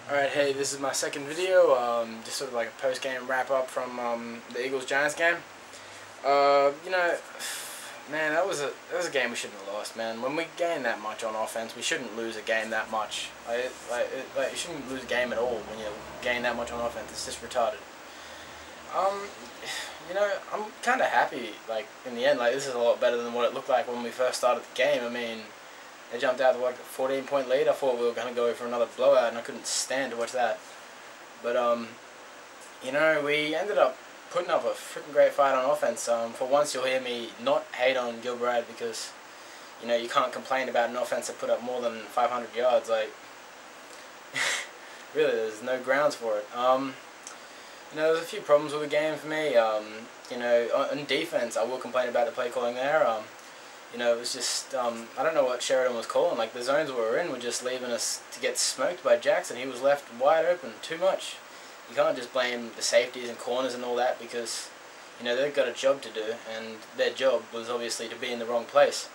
Alright, hey, this is my second video, just sort of like a post-game wrap-up from the Eagles-Giants game. You know, man, that was a game we shouldn't have lost, man. When we gain that much on offense, we shouldn't lose a game that much. You shouldn't lose a game at all when you gain that much on offense. It's just retarded. You know, I'm kind of happy, like, in the end, like, this is a lot better than what it looked like when we first started the game. I mean, they jumped out to like a 14-point lead. I thought we were going to go for another blowout, and I couldn't stand to watch that. But, you know, we ended up putting up a freaking great fight on offense. For once, you'll hear me not hate on Gilbride because, you know, you can't complain about an offense that put up more than 500 yards. Like, really, there's no grounds for it. You know, there's a few problems with the game for me. You know, on defense, I will complain about the play calling there. You know, it was just, I don't know what Sheridan was calling. Like, the zones we were in were just leaving us to get smoked by Jackson. He was left wide open too much. You can't just blame the safeties and corners and all that because, you know, they've got a job to do, and their job was obviously to be in the wrong place.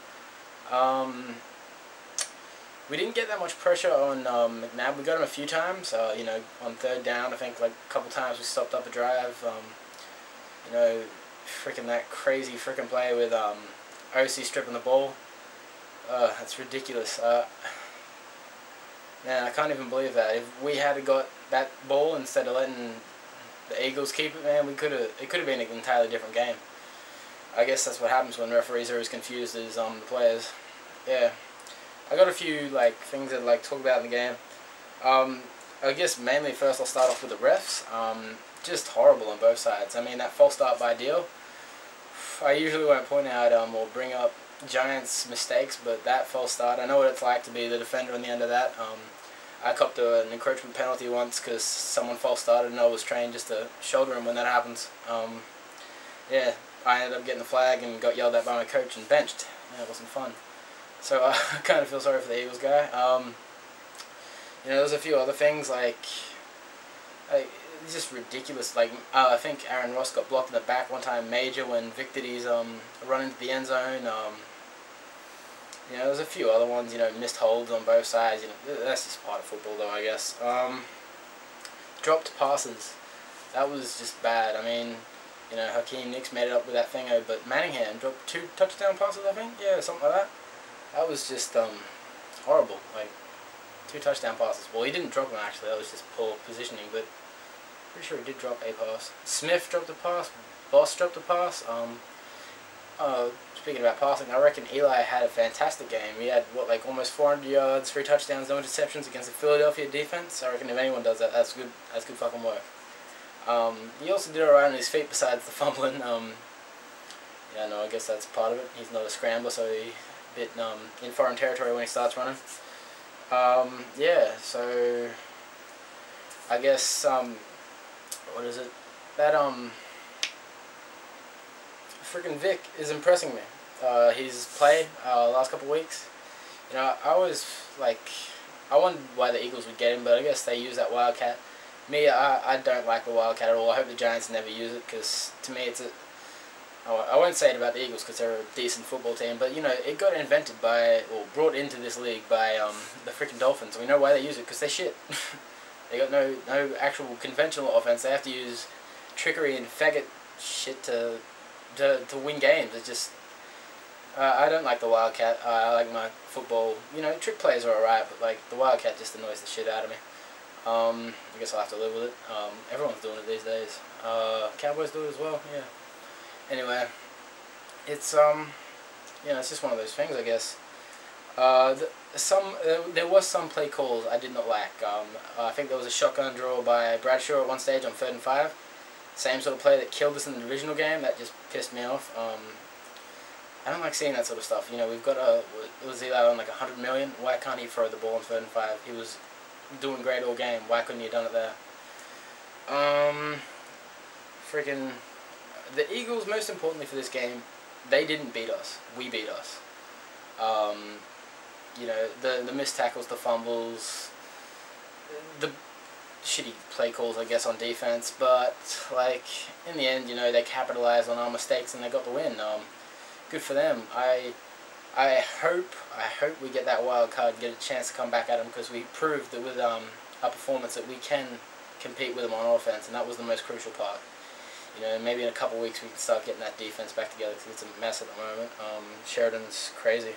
We didn't get that much pressure on McNabb. We got him a few times, you know, on third down. I think, like, a couple times we stopped up a drive. You know, freaking that crazy freaking play with, OC stripping the ball. That's ridiculous. Man, I can't even believe that. If we had got that ball instead of letting the Eagles keep it, man, it could have been an entirely different game. I guess that's what happens when referees are as confused as the players. Yeah, I got a few like things I'd like to talk about in the game. I guess mainly first I'll start off with the refs. Just horrible on both sides. I mean, that false start by Deal. I usually won't point out or bring up Giants' mistakes, but that false start, I know what it's like to be the defender on the end of that. I copped an encroachment penalty once because someone false started and I was trained just to shoulder him when that happens. Yeah, I ended up getting the flag and got yelled at by my coach and benched. Yeah, it wasn't fun. So I kind of feel sorry for the Eagles guy. You know, there's a few other things like it's just ridiculous. Like, I think Aaron Ross got blocked in the back one time major when Vic Diddy's run into the end zone. You know, there's a few other ones, you know, missed holds on both sides. You know, that's just part of football though, I guess. Dropped passes. That was just bad. I mean, you know, Hakeem Nicks made it up with that thing, but Manningham dropped 2 touchdown passes, I think. Yeah, something like that. That was just horrible. Like, 2 touchdown passes. Well, he didn't drop them actually. That was just poor positioning, but pretty sure he did drop a pass. Smith dropped a pass. Boss dropped a pass. Speaking about passing, I reckon Eli had a fantastic game. He had, what, like almost 400 yards, 3 touchdowns, no interceptions against the Philadelphia defense. I reckon if anyone does that, that's good. That's good fucking work. He also did alright on his feet besides the fumbling. Yeah, no, I guess that's part of it. He's not a scrambler, so he's a bit in foreign territory when he starts running. Yeah, so I guess what is it? That freaking Vic is impressing me. He's played last couple of weeks. You know, I was like, I wondered why the Eagles would get him, but I guess they use that Wildcat. Me, I don't like the Wildcat at all. I hope the Giants never use it because to me it's a. I won't say it about the Eagles because they're a decent football team, but you know, it got invented by, or brought into this league by the freaking Dolphins. We know why they use it because they shit. They got no actual conventional offense. They have to use trickery and faggot shit to win games. It's just I don't like the Wildcat. I like my football. You know, trick plays are alright, but like the Wildcat just annoys the shit out of me. I guess I'll have to live with it. Everyone's doing it these days. Cowboys do it as well. Yeah. Anyway, it's you know, it's just one of those things, I guess. There was some play calls I did not like. I think there was a shotgun draw by Bradshaw at one stage on 3rd and 5. Same sort of play that killed us in the divisional game. That just pissed me off. I don't like seeing that sort of stuff. You know, we've got was Eli on like 100 million. Why can't he throw the ball on 3rd and 5? He was doing great all game. Why couldn't he have done it there? Freaking the Eagles. Most importantly for this game, they didn't beat us. We beat us. You know, the missed tackles, the fumbles, the shitty play calls, I guess, on defense, but like in the end, you know, they capitalized on our mistakes and they got the win. Good for them. I hope we get that wild card, get a chance to come back at them because we proved that with a performance that we can compete with them on offense, and that was the most crucial part. You know, maybe in a couple of weeks we can start getting that defense back together, because it's a mess at the moment. Sheridan's crazy.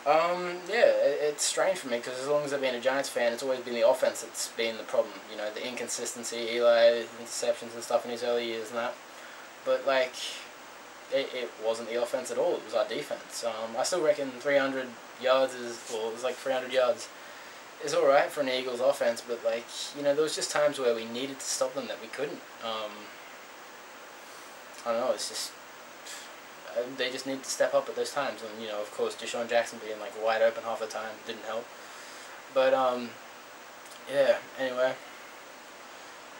Yeah, it's strange for me, because as long as I've been a Giants fan, it's always been the offense that's been the problem. You know, the inconsistency, Eli interceptions and stuff in his early years and that. But like, it wasn't the offense at all. It was our defense. I still reckon 300 yards is, or it was like 300 yards is all right for an Eagles offense. But like, you know, there was just times where we needed to stop them that we couldn't. I don't know. It's just they just need to step up at those times. And you know, of course, Deshaun Jackson being like wide open half the time didn't help. But yeah. Anyway,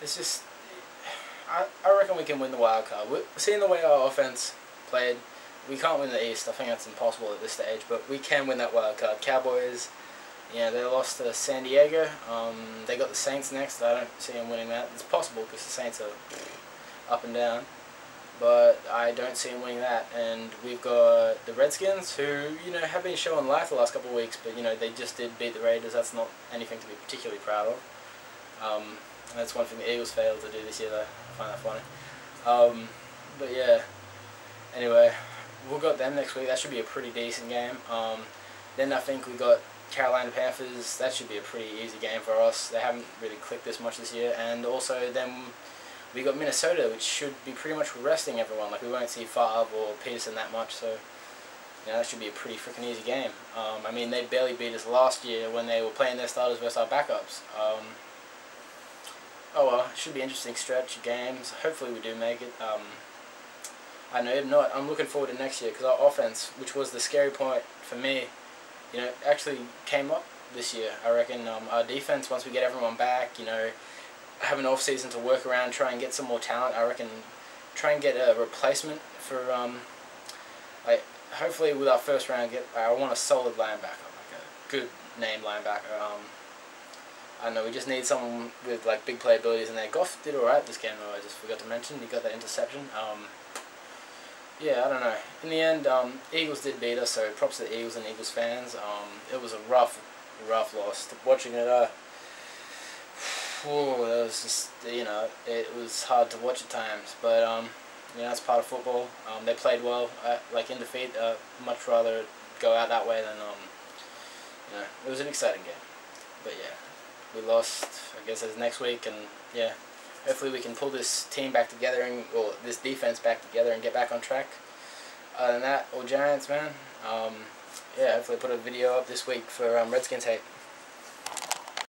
it's just. I reckon we can win the wild card. Seeing the way our offense played, we can't win the East. I think that's impossible at this stage, but we can win that wild card. Cowboys, yeah, they lost to San Diego. They got the Saints next. I don't see them winning that. It's possible because the Saints are up and down, but I don't see them winning that. And we've got the Redskins, who, you know, have been showing life the last couple of weeks, but you know, they just did beat the Raiders. That's not anything to be particularly proud of. And that's one thing the Eagles failed to do this year, though. I find that funny. But yeah, anyway, we've got them next week. That should be a pretty decent game. Then I think we got Carolina Panthers. That should be a pretty easy game for us. They haven't really clicked this much this year. And also then we got Minnesota, which should be pretty much resting everyone. Like, we won't see Favre or Peterson that much, so you know, that should be a pretty freaking easy game. I mean, they barely beat us last year when they were playing their starters versus our backups. Oh well, it should be an interesting stretch of games. Hopefully we do make it. I know, if not, I'm looking forward to next year, because our offense, which was the scary point for me, you know, actually came up this year. I reckon our defense, once we get everyone back, you know, have an off-season to work around, try and get some more talent. I reckon try and get a replacement for, like, hopefully with our first round, I want a solid linebacker, like a good name linebacker. I don't know, we just need someone with like big playabilities in there. Goff did alright this game, though, I just forgot to mention. He got that interception. Yeah, I don't know. In the end, Eagles did beat us, so props to the Eagles and Eagles fans. It was a rough loss. Watching it, it was just, you know, it was hard to watch at times. But, you know, that's part of football. They played well, like in defeat. Much rather go out that way than, you know, it was an exciting game. But yeah. We lost, I guess it's next week, and yeah, hopefully we can pull this team back together, or this defense back together, and get back on track. Other than that, all Giants, man. Yeah, hopefully put a video up this week for Redskins Hate.